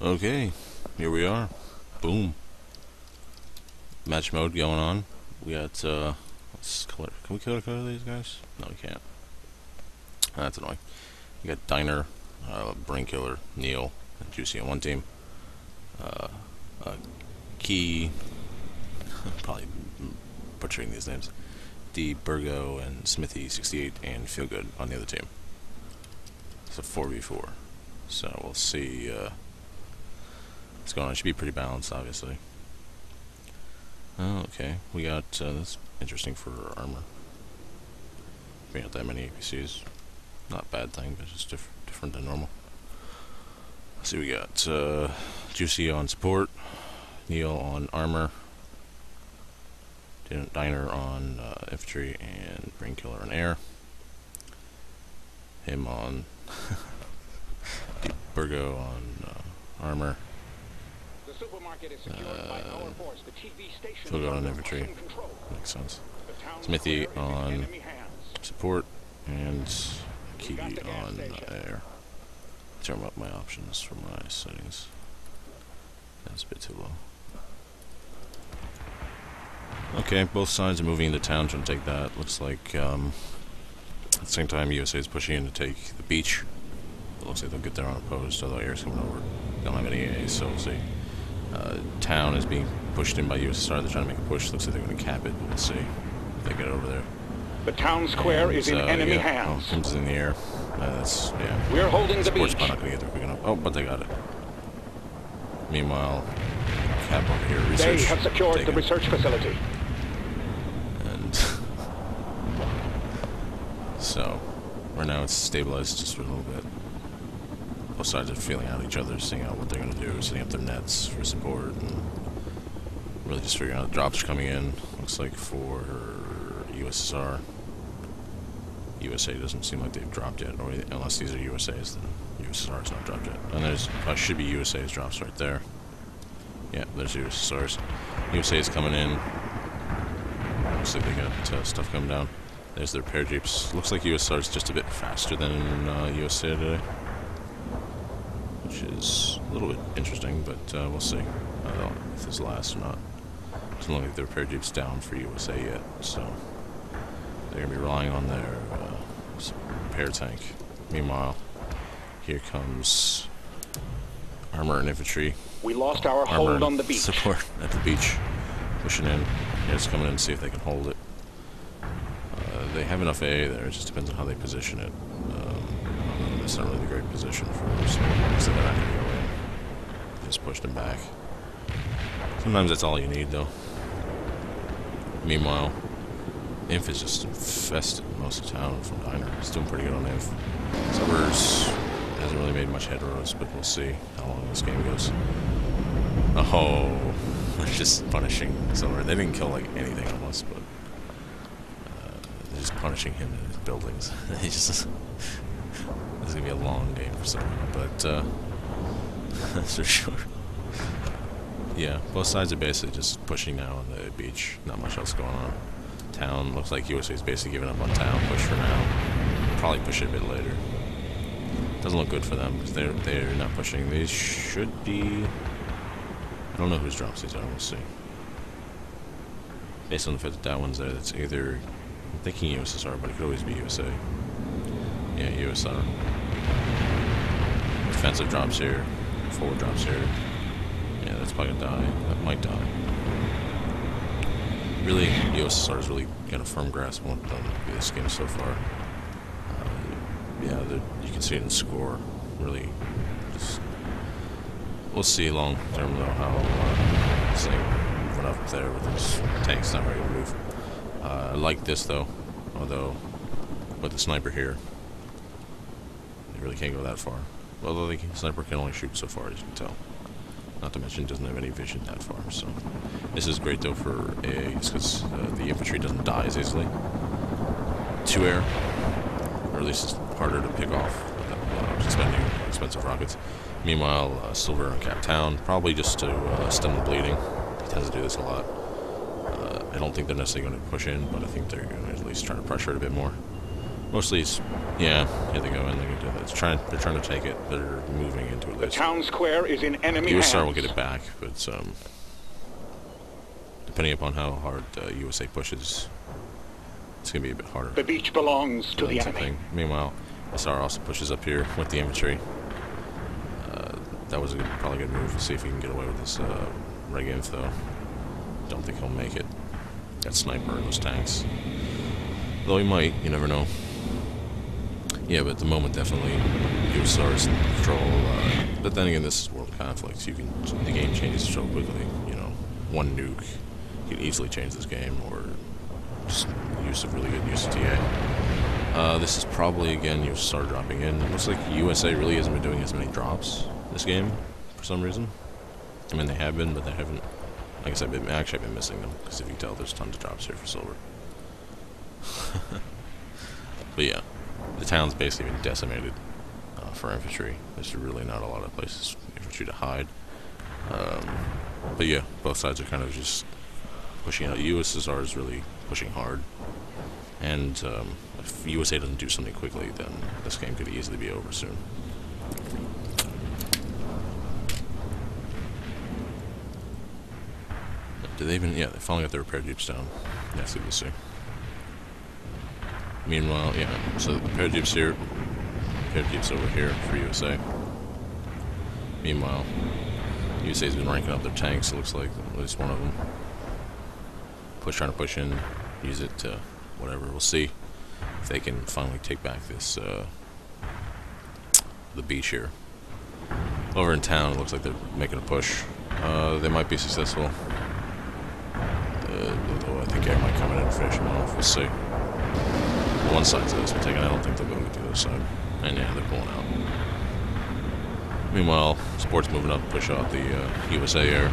Okay, here we are. Boom. Match mode going on. We got, let's color. Can we color these guys? No, we can't. That's annoying. We got Diner, Brain Killer, Neil, and Juicy on one team. Key, probably butchering these names. D, Burgo, and Smithy, 68, and Feelgood on the other team. It's a 4v4. So we'll see, what's going on. It should be pretty balanced, obviously. Oh, okay. We got, that's interesting for armor. We got that many APCs. Not a bad thing, but just different than normal. Let's see, we got, Juicy on support, Neil on armor, Diner on, infantry, and Brain Killer on air. Him on, Burgo on, armor. Feelgood on infantry. Makes sense. Smithy on support and Key on air. Turn up my options for my settings. That's a bit too low. Okay, both sides are moving into town, trying to take that. Looks like at the same time USA is pushing in to take the beach. It looks like they'll get there unopposed, although air's coming over. They don't have any AA, so we'll see. Town is being pushed in by USSR. They're trying to make a push. Looks like they're going to cap it, but we'll see if they get over there. The town square is in enemy hands. Oh, Tim's in the air. That's, yeah. We're holding the beach. Support's not going to get there quick enough. Oh, but they got it. Meanwhile, cap over here. Research. They have secured the research facility. And so, right now it's stabilized just for a little bit. Both sides are feeling out each other, seeing out what they're going to do, setting up their nets for support, and really just figuring out drops are coming in. Looks like for USSR. USA doesn't seem like they've dropped yet, or unless these are USA's, then USSR has not dropped yet. And there's should be USA's drops right there. Yeah, there's USSR's. USA's coming in. Looks like they got stuff coming down. There's their repair jeeps. Looks like USSR's just a bit faster than USA today, which is a little bit interesting, but we'll see if this lasts or not. Doesn't look like the repair jeep's down for USA yet, so they're going to be relying on their repair tank. Meanwhile, here comes armor and infantry. We lost our hold on the beach. Support at the beach, pushing in. Yeah, just coming in to see if they can hold it. They have enough AA there. It just depends on how they position it. It's not really a great position for support, so they're not going to go in. Just push them back. Sometimes that's all you need, though. Meanwhile, Inf is just infested most of town from Diner. He's doing pretty good on Inf. Suburbs hasn't really made much heteros, but we'll see how long this game goes. Oh, they're just punishing Silver. They didn't kill like anything almost, but they're just punishing him in his buildings. He just this is gonna be a long game for Silver, but that's for sure. Yeah, both sides are basically just pushing now on the beach. Not much else going on. Town looks like USA is basically giving up on town. Push for now. Probably push it a bit later. Doesn't look good for them because they're not pushing. These should be. I don't know whose drops these are. We'll see. Based on the fact that one's there, that's either I'm thinking USSR, but it could always be USA. Yeah, USSR. Defensive drops here. Forward drops here. Yeah, that's probably gonna die. That might die. Really, USSR has really got a firm grasp on this game so far. Yeah, you can see it in score. Really, just we'll see long term though how this thing moving up there with those tanks not ready to move. I like this though, although with the sniper here, they really can't go that far. Although the sniper can only shoot so far, as you can tell. Not to mention, it doesn't have any vision that far. So this is great though for AAs because the infantry doesn't die as easily. To air, or at least it's harder to pick off without spending expensive rockets. Meanwhile, Silver on Cap Town, probably just to stem the bleeding. He tends to do this a lot. I don't think they're necessarily going to push in, but I think they're going to at least try to pressure it a bit more. Mostly, yeah, here they go in. They're trying to take it. They're moving into it. The town square is in enemy hands. USR will get it back, but depending upon how hard USA pushes, it's gonna be a bit harder. The beach belongs to the enemy. Meanwhile, SR also pushes up here with the infantry. That was probably a good move. We'll see if he can get away with this reg info. Don't think he'll make it. That sniper and those tanks. Though he might, you never know. Yeah, but at the moment, definitely, USR's in control. But then again, this is world conflict. The game changes so quickly. You know, one nuke can easily change this game, or just use of really good use of TA. This is probably, again, USR dropping in. It looks like USA really hasn't been doing as many drops this game, for some reason. I mean, they have been, but they haven't. Like I said, I've been missing them, because if you can tell, there's tons of drops here for silver. But yeah, the town's basically been decimated for infantry. There's really not a lot of places for infantry to hide. But yeah, both sides are kind of just pushing out. USSR is really pushing hard. And if USA doesn't do something quickly, then this game could easily be over soon. Did they even? Yeah, they finally got their repair jeeps down. That's good to see. Meanwhile, yeah, so the repair jeeps here, repair jeeps over here for USA. Meanwhile, USA's been ranking up their tanks, it looks like, at least one of them. Trying to push in, use it to whatever, we'll see if they can finally take back this, the beach here. Over in town, it looks like they're making a push. They might be successful. Although I think air might come in and finish them off, we'll see. One side's this, but I don't think they'll go to the other side. And yeah, they're pulling out. Meanwhile, Sport's moving up, push out the USA air.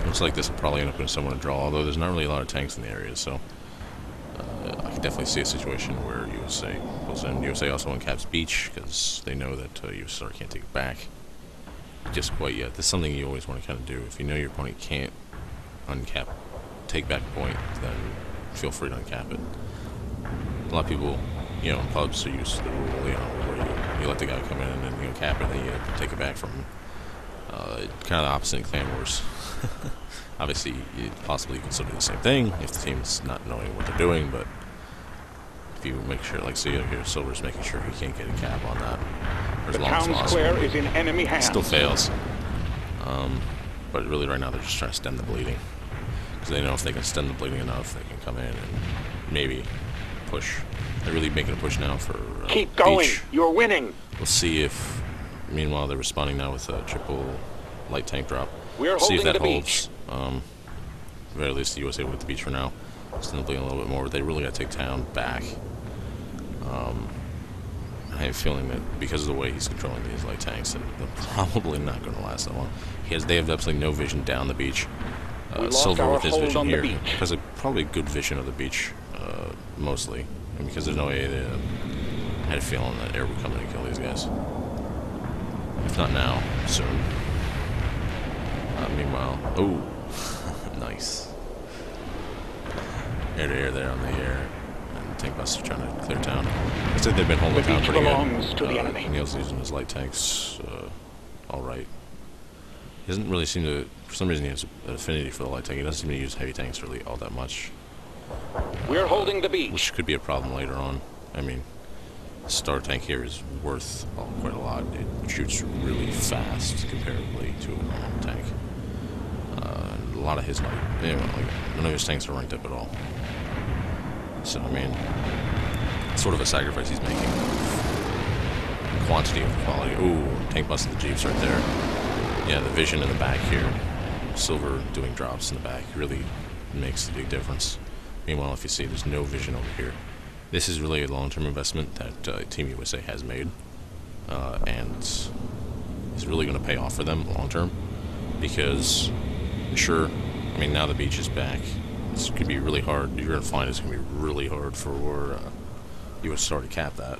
Looks like this will probably end up in someone to draw, although there's not really a lot of tanks in the area, so I can definitely see a situation where USA pulls in. USA also uncaps beach, because they know that USR can't take it back just quite yet. This is something you always want to kind of do. If you know your opponent can't uncap take back point, then feel free to uncap it. A lot of people, you know, in pubs are used to the rule, you know, where you let the guy come in and then you cap it and then you take it back from him. Kind of the opposite in Clan Wars. Obviously, you possibly can still do the same thing if the team's not knowing what they're doing, but if you make sure, like, see here, Silver's making sure he can't get a cap on that for as long as possible. The town square is in enemy hands. It still fails. But really, right now, they're just trying to stem the bleeding. Because they know if they can stem the bleeding enough, they can come in and maybe push. They're really making a push now for keep going. beach. You're winning. We'll see if, meanwhile, they're responding now with a triple light tank drop. We're see if that holding the holds. At the very least, the USA with the beach for now. Stem the bleeding a little bit more, but they really got to take town back. I have a feeling that because of the way he's controlling these light tanks, that they're probably not going to last that long. They have absolutely no vision down the beach. Silver with his vision here has probably a good vision of the beach, mostly, and because there's no way I had a feeling that air would come in and kill these guys. If not now, soon. Meanwhile, oh, nice. Air to air there on the air, and tank busts are trying to clear town. I said they've been holding the town pretty good. Neil's using his light tanks, all right. He doesn't really seem to, for some reason he has an affinity for the light tank. He doesn't seem to use heavy tanks really all that much. We're holding the beach. Which could be a problem later on. I mean, the star tank here is worth quite a lot. It shoots really fast comparatively to a normal tank. A lot of his, none of his tanks are ranked up at all. So, I mean, it's sort of a sacrifice he's making. Quantity of quality. Ooh, tank busted the jeeps right there. Yeah, the vision in the back here. Silver doing drops in the back really makes a big difference. Meanwhile, if you see, there's no vision over here. This is really a long-term investment that Team USA has made. And is really going to pay off for them long-term. Because, sure, I mean, now the beach is back. It's going to be really hard. You're going to find it's going to be really hard for USR to cap that.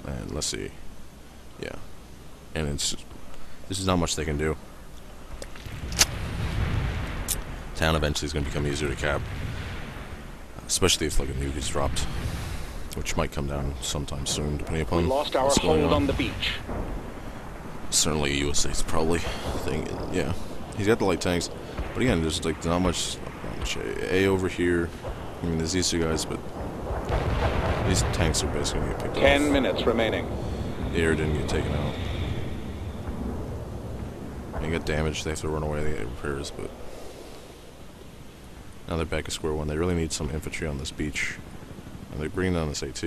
And let's see. Yeah. And this is not much they can do. Town eventually is going to become easier to cap. Especially if, like, a nuke is dropped. which might come down sometime soon, depending We upon lost our what's going hold on on. the beach. Certainly USA's probably thing. Yeah, he's got the light tanks, but again, there's like not much A over here. I mean, there's these two guys, but these tanks are basically gonna get picked off. 10 minutes remaining. The air didn't get taken out. They got damaged. They have to run away. They get repairs, but now they're back at square one. They really need some infantry on this beach, and they're bringing down this AT.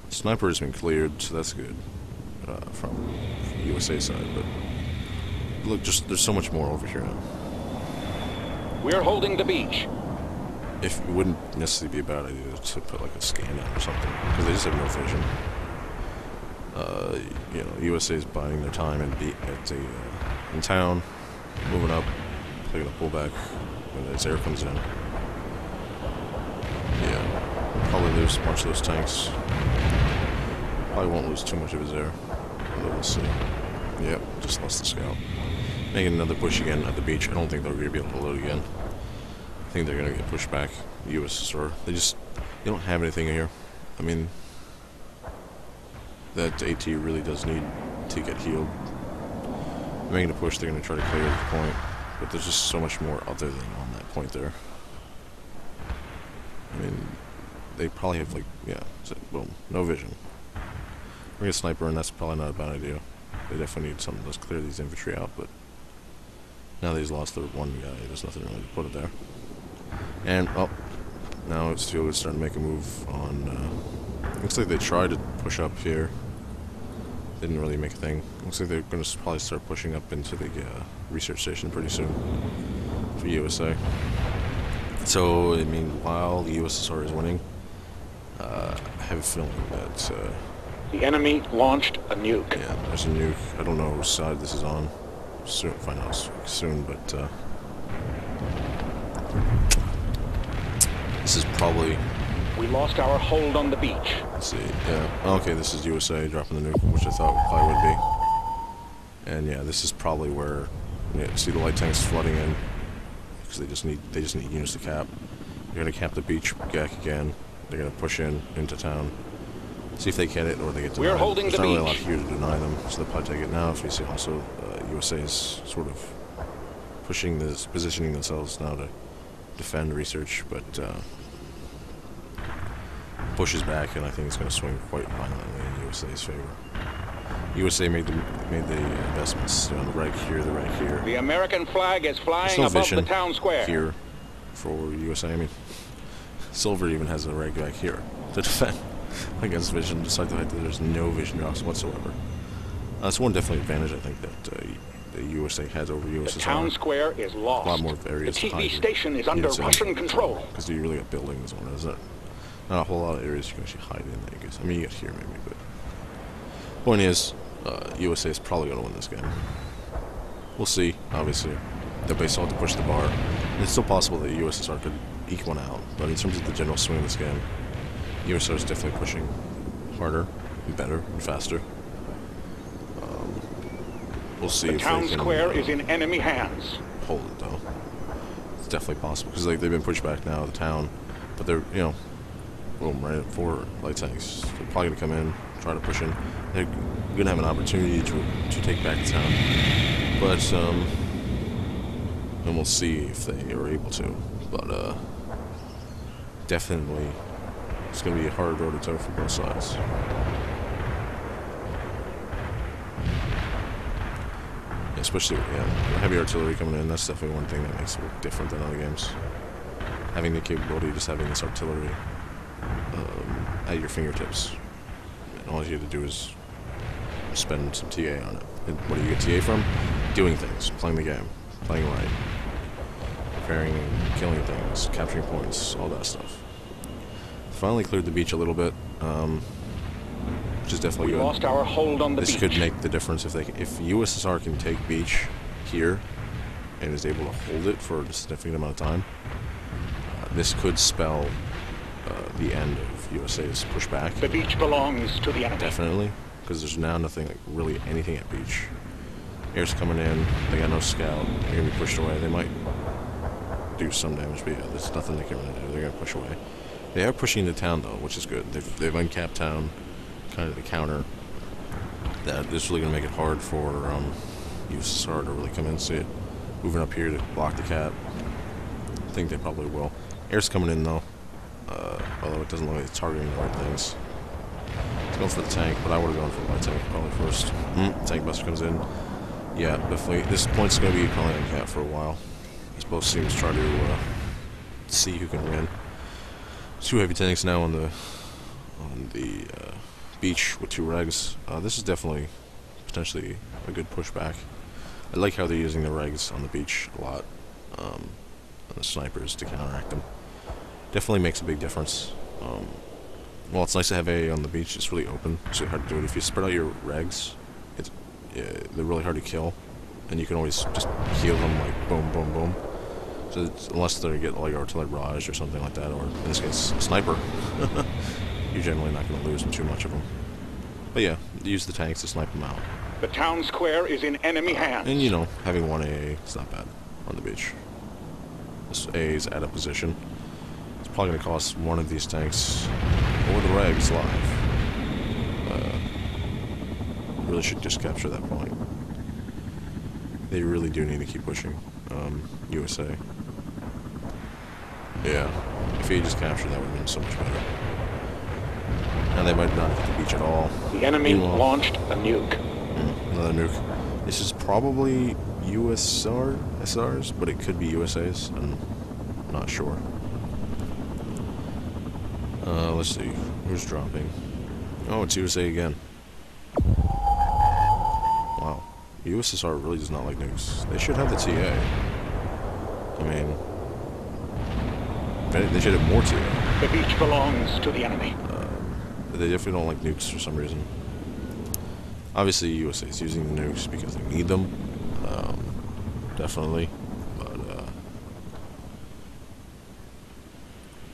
Sniper has been cleared, so that's good from USA side. But look, just there's so much more over here now. We're holding the beach. If it wouldn't necessarily be a bad idea to put like a scan in or something, because they just have no vision. You know, USA is biding their time and in town, moving up, they're gonna pull back when its air comes in. Yeah, probably lose a bunch of those tanks. Probably won't lose too much of his air, but we'll see. Yep, just lost the scout. Making another push again at the beach. I don't think they're gonna be able to load again. I think they're gonna get pushed back. The USSR. They don't have anything here. I mean, that AT really does need to get healed. They're making a push. They're gonna try to clear the point, but there's just so much more other than on that point there. I mean, they probably have like boom, no vision. Bring a sniper, and that's probably not a bad idea. They definitely need something to clear these infantry out, but now that he's lost their one guy, there's nothing really to put it there. And, now it's starting to make a move on, looks like they tried to push up here. Didn't really make a thing. Looks like they're going to probably start pushing up into the research station pretty soon for USA. So, I mean, while the USSR is winning, I have a feeling that The enemy launched a nuke. yeah, there's a nuke. I don't know which side this is on. Soon, find out soon, but this is probably. We lost our hold on the beach. Let's see. Yeah. Okay, this is USA dropping the nuke, which I thought probably would be. And yeah, this is probably where. Yeah, see the light tanks flooding in because they just need units to cap. They're gonna cap the beach back again. They're gonna push into town. See if they get it or they get denied. We're holding There's the not really a lot beach. here to deny them, so they'll probably take it now. If you see also USA is sort of positioning themselves now to defend research, but pushes back, and I think it's going to swing quite violently in USA's favor. USA made the investments on the right here, the right here. The American flag is There's flying no above vision the town square. here for USA. I mean, Silver even has a reg back here to defend against vision, despite the fact that there's no vision drops whatsoever. That's one definitely advantage I think that the USA has over USSR. The town square is lost. A lot more The areas to hide TV your station is under units in. Russian control. Because you really got buildings on it, isn't it? Not a whole lot of areas you can actually hide in, I guess. I mean, you get here maybe, but point is, USA is probably going to win this game. We'll see, obviously. They still have to push the bar. And it's still possible that USSR could eke one out, but in terms of the general swing of this game, USSR is definitely pushing harder and better and faster. We'll see The if town they can square is in enemy hands. hold it, though. It's definitely possible, because they've been pushed back now, the town, but they're, boom, right at 4 light tanks. They're probably going to come in, try to push in. They're going to have an opportunity to take back the town. But, and we'll see if they are able to. But, definitely, it's going to be a hard road to toe for both sides. Especially, heavy artillery coming in, that's definitely one thing that makes it look different than other games. Having the capability of just having this artillery at your fingertips. And all you have to do is spend some TA on it. And what do you get TA from? Doing things, playing the game, playing right, preparing and killing things, capturing points, all that stuff. Finally cleared the beach a little bit, which is definitely We good. lost our hold on the This beach. could make the difference if USSR can take beach here and is able to hold it for a significant amount of time. This could spell the end of USA's pushback. The beach belongs to the enemy. Definitely, because there's now nothing, like really anything at beach. Air's coming in. They got no scout. They're gonna be pushed away. They might do some damage, but yeah, there's nothing they can really do. They're gonna push away. They are pushing into town though, which is good. They've uncapped town, kind of the counter. That is really going to make it hard for USSR to really come in. See it moving up here to block the cap. I think they probably will. Air's coming in though, although it doesn't look like it's targeting the right things. It's going for the tank, but I would have gone for my tank probably first. Tank buster comes in. Yeah, definitely. This point's going to be probably on cap for a while. As both teams try to see who can win. 2 heavy tanks now on the beach with 2 regs. This is definitely potentially a good pushback. I like how they're using the regs on the beach a lot, and the snipers to counteract them. Definitely makes a big difference. Well, it's nice to have AA on the beach. It's really open. It's really hard to do it. If you spread out your regs, they're really hard to kill, and you can always just heal them like boom, boom, boom. So unless they get like artillery barrage or something like that, or in this case, a sniper, you're generally not going to lose too much of them. But yeah, use the tanks to snipe them out. The town square is in enemy hands. And you know, having 1 AA, it's not bad on the beach. This AA is out of position. It's probably going to cost one of these tanks or the regs live. Really should just capture that point. They really do need to keep pushing. USA. Yeah, if he just captured that would have been so much better. And they might not get the beach at all. The enemy launched a nuke. Another nuke. This is probably SRs, but it could be USA's. I'm not sure. Let's see. Who's dropping? Oh, it's USA again. Wow. USSR really does not like nukes. They should have the TA. I mean, they should have more TA. The beach belongs to the enemy. They definitely don't like nukes for some reason. Obviously, USA is using the nukes because they need them. Definitely. But,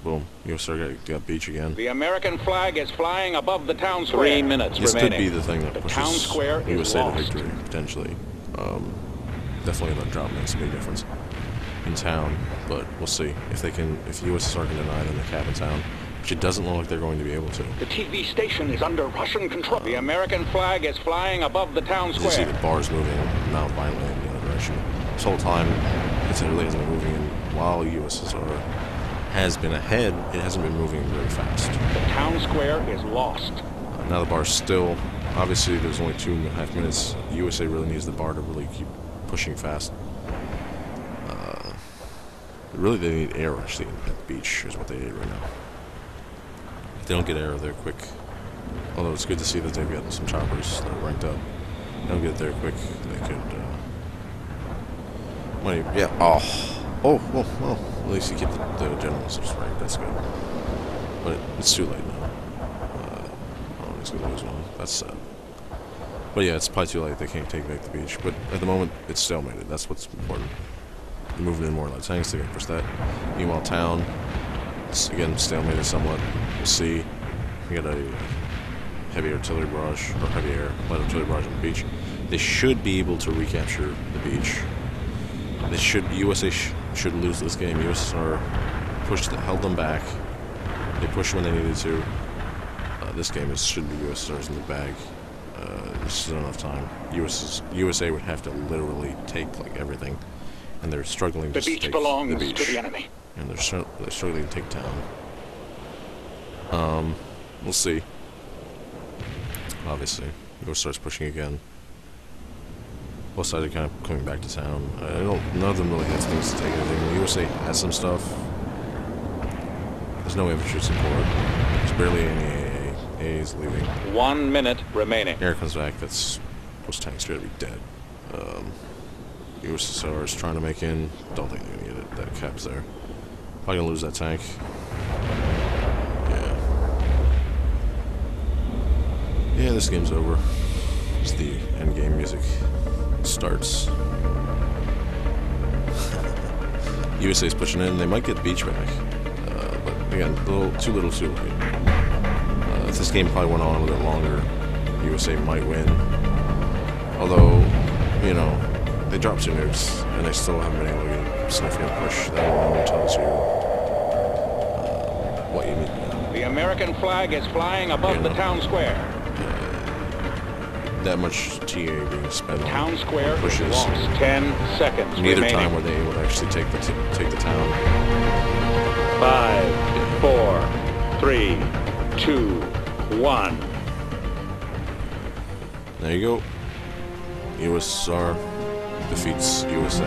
boom. USA got beach again. The American flag is flying above the town square. 3 minutes This remaining. could be the thing that The pushes town square is USA to lost. victory, potentially. Definitely that drop makes a big difference in town, but we'll see. If USSR can deny them the cap in town, which it doesn't look like they're going to be able to. The TV station is under Russian control. The American flag is flying above the town You see square. the bars moving now violently in the other direction. This whole time, it really hasn't been moving, and while USSR has been ahead, it hasn't been moving very fast. The town square is lost. Now the bar's still, obviously there's only 2.5 minutes. USA really needs the bar to really keep pushing fast. Really they need air actually at the beach is what they need right now. If they don't get air there quick, although it's good to see that they've got some choppers that are ranked up. They don't get it there quick, they could, yeah, well, at least you keep the generals ranked, that's good. But it's too late now. He's gonna lose one, that's sad. But yeah, it's probably too late, they can't take back the beach. But at the moment, it's stalemated, that's what's important. They're moving in more light tanks, they're gonna push that. Meanwhile, town, it's, again, stalemated somewhat. We'll see. We got a heavy artillery barrage, or heavy air, light artillery barrage on the beach. They should be able to recapture the beach. They should, USA should lose this game. USSR held them back. They pushed when they needed to. This game should be USSR's in the bag. This is not enough time. USA would have to literally take like everything, and they're struggling to The beach take belongs the beach. to the enemy. And they're struggling to take town. We'll see. Obviously, US starts pushing again. Both sides are kind of coming back to town. None of them really has things to take anything. The USA has some stuff. There's no infantry support. There's barely any AA. AA is leaving. 1 minute remaining. Air comes back. Those tanks are gonna be dead. USSR is trying to make in. Don't think they're gonna get it. That cap's there. Probably gonna lose that tank. Yeah, this game's over. As the endgame music starts. USA's pushing in. They might get the beach back. But again, too little too late. If this game probably went on a little bit longer, USA might win. Although, you know, they dropped 2 nukes, and they still haven't been able to get a significant push. That alone tells you What you mean? The American flag is flying above the town square. That much TA being spent on Town square pushes. lost. 10 seconds Neither remaining. time were they able to actually take the town. 5, 4, 3, 2, 1. There you go. USSR defeats USA.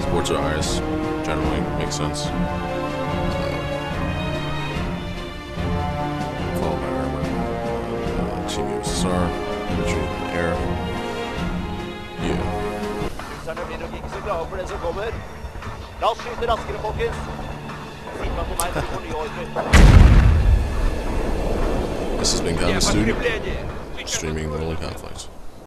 Sports are eyes. Generally makes sense. Followed by armor. Team USSR. Imagery in the air. Yeah. Russerne blir nok ikke så glade for det som kommer. La oss skyte raskere, folkens. Si fra på meg, så får nye ordre. This has been Common Student, streaming the Holy Conflict.